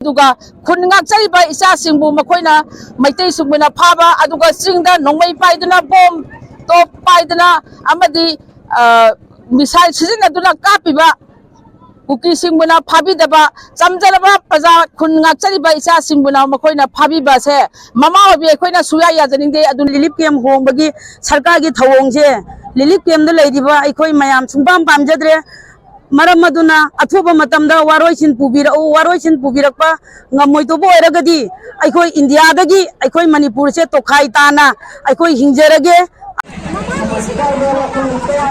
Aduga khun ngakchariba isasingbu makoina maitai sungmena phaba aduga chingda nongmai paiduna bom top paiduna amadi misal sizinaduna kapiba kuki singmuna phabidaba chamjalaba praja khun ngakchariba isasingmuna makoina phabiba se mama obi akoina suya yajaningde adu relief camp hongbagi sarkar gi thawongje relief camp da leidiba aikoi mayam sungpam pamjadre maram aduna athoba matamda waroisin pubirakpa ngamoi to boiragadi aikoi india dagi aikoi manipur se tokhai tana aikoi hingjarage Ay,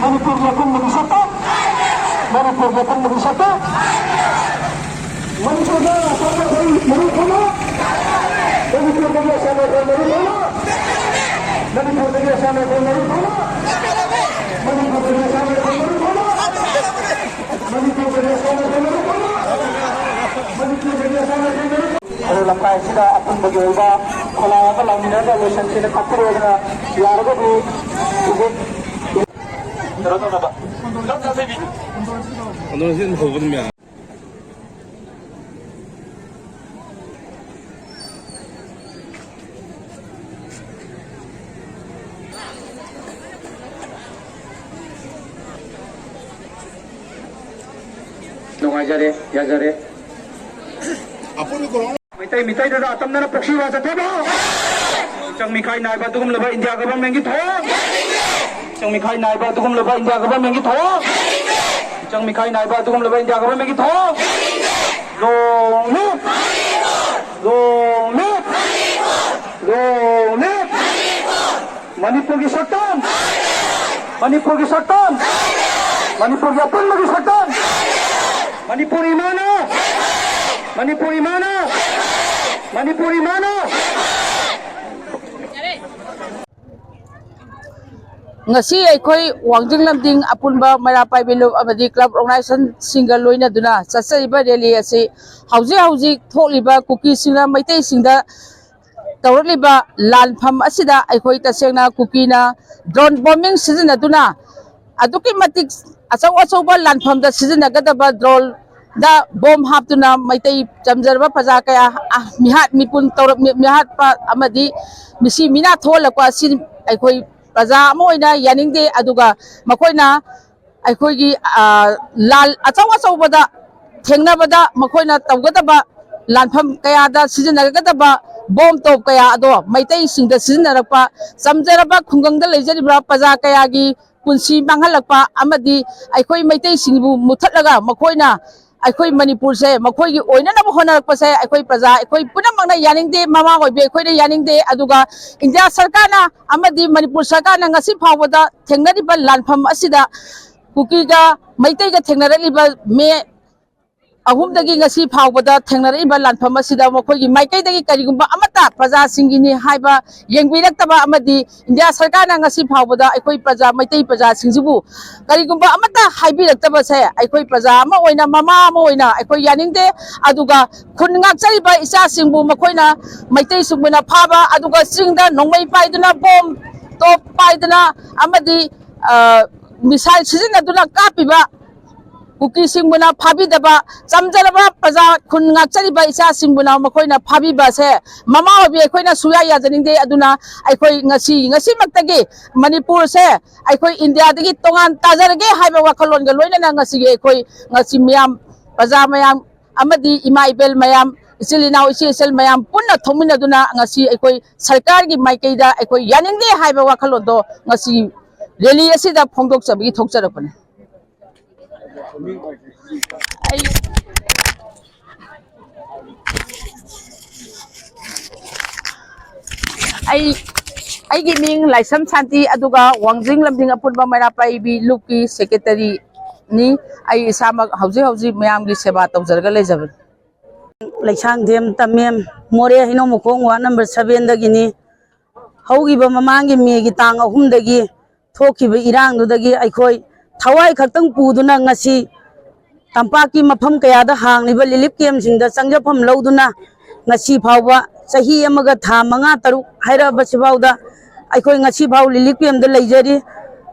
Manipur ya pun bersatu. Manipur ya pun bersatu. Manipur ya sama dari Marukana. Manipur ya sama dari Marukana. Manipur ya sama dari Marukana. Manipur ya sama dari Marukana. Manipur ya sama dari Marukana. Manipur ya sama dari Marukana. Ada lampai sida apun bagiwa kalau apa lamina ada lesan sida kapur ada yarga di itu terus apa? Untuk sih mau buat mana? Nungai jare, ya jare. Apa ni korang? Mitai dah atam nana proksi wasa theba. Chang mikai nai ba tugum leba India government mengi tho. Chang mikai nai ba tugum leba India government mengi tho. Chang mikai nai ba tugum leba India government mengi tho. Long live. Long live. Long live. Manipur की सत्तान. Manipur की सत्तान. Manipur की अपन लगी सत्तान. Manipuri mana? Manipuri mana? Manipuri mana? ngasi aikoi wangjing lamding apunba marapai belu amadi club organization single loina duna sasariba rally ase hauji tholiba kuki singa maitai singda tawrliba lanpham asida aikoi tasengna kuki na drone bombing season duna aduki matik achau ba lanpham da season gadaba drone da bomb haptuna maitai jamjarba paja kaya mihat mipun tawrap mihat pa amadi misi mina tholakwa sin aikoi Praja moina yaningde aduga makoina aikoigi lal achaw bada thengna bada makoina tawgadaba lanpham kaya da sizinnagadaba bomb top kaya ado maitai singda sizinnarakpa samjaraba khungangda lejaribra praja kaya gi punsi manghalakpa amadi aikoi maitai singbu muthatlaga makoina aikoi Manipur se makoi gi oina na honar pa se aikoi praja aikoi punamang na yaning de mama goi be aikoi na yaning de aduga India sarkar na amadi Manipur sarkar na ngasi phawada thengnari ba lanpham asida kuki ga maitai ga thengnari ba me ahum dagi ngasi phawada thengnari ba lanpham asida makoi gi maikai dagi karigumba amata praja singini haiba yengbirak taba amadi India sarkar na ngasi phawada aikoi praja maitai praja singjibu karigumba amata haibirak taba se aikoi praja ama oina mama ama oina aikoi yaningde aduga khun ngakchari ba isa singbu makoina maitai sungmena phaba aduga singda nongmai paiduna bom top paiduna amadi misal sizinaduna kapiba kuki singbuna phabi daba chamjalaba praja khun ngakchari ba isa singbuna makoina phabi ba se mama hobi akoina suya ya janingde aduna aikoi ngasi maktagi Manipur se aikoi India dagi tongan tajarge haiba wakalon ga loina na ngasi ge aikoi ngasi miyam praja mayam amadi ima ibel mayam isilinaw isisel mayam punna thomina duna ngasi aikoi sarkar gi maikai da aikoi yaningde haiba wakalon do ngasi rally asida phongdok chabgi thokcharapane ai giming laisam santi aduga wangjing lamding apunba marapai bi luki secretary ni ai sama hauji mayam gi seba tawjarga lejaban laisang dem tamem more hino mukong wa number 7 dagini haugi ba mamangi megi tang ahum dagi thoki ba irang du dagi aikoi thawai khaktang puduna ngasi tampaki mafam kaya da hangliba lilip kem singda changjapam lauduna ngasi phawba sahi amaga tha manga taru haira basibauda aikoi ngasi phaw lilip kem da leijari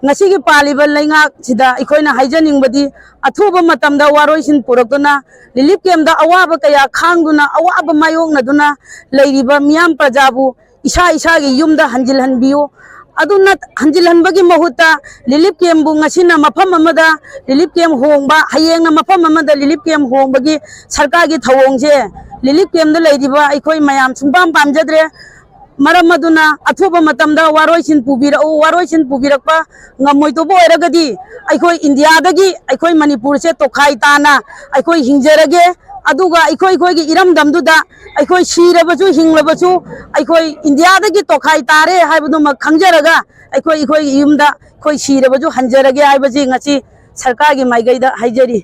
ngasi gi paliba leinga sida aikoi na haijaning badi athuba matamda waroisin purakuna lilip kem da awaba kaya khangduna awaba mayong naduna leiriba miyam prajabu isa gi yumda hanjil hanbiyo aduna hanjilan bagi mahuta lilip kem bu ngasina mafam amada lilip kem hongba hayeng mafam amada lilip kem hongbagi sarkar gi thawongje lilip kem da leidiba aikoi mayam sumpam pamjadre maram maduna athuba matamda waroisin pubirakpa ngamoi to boiragadi aikoi India dagi aikoi Manipur se tokhai tana aikoi hingjarage aduga aikoi gi iram damduda aikoi sirabachu hinglabachu aikoi India dagi tokhai tare haibuduma khangjaraga aikoi yumda ꯑꯩꯈꯣꯏ ꯁꯤꯔꯕꯁꯨ ꯍꯟꯖꯔꯒꯦ ꯍꯥꯏꯕꯁꯤ ꯉꯁꯤ ꯁꯔꯀꯥꯔꯒꯤ ꯃꯥꯏꯀꯩꯗ ꯍꯥꯏꯖꯔꯤ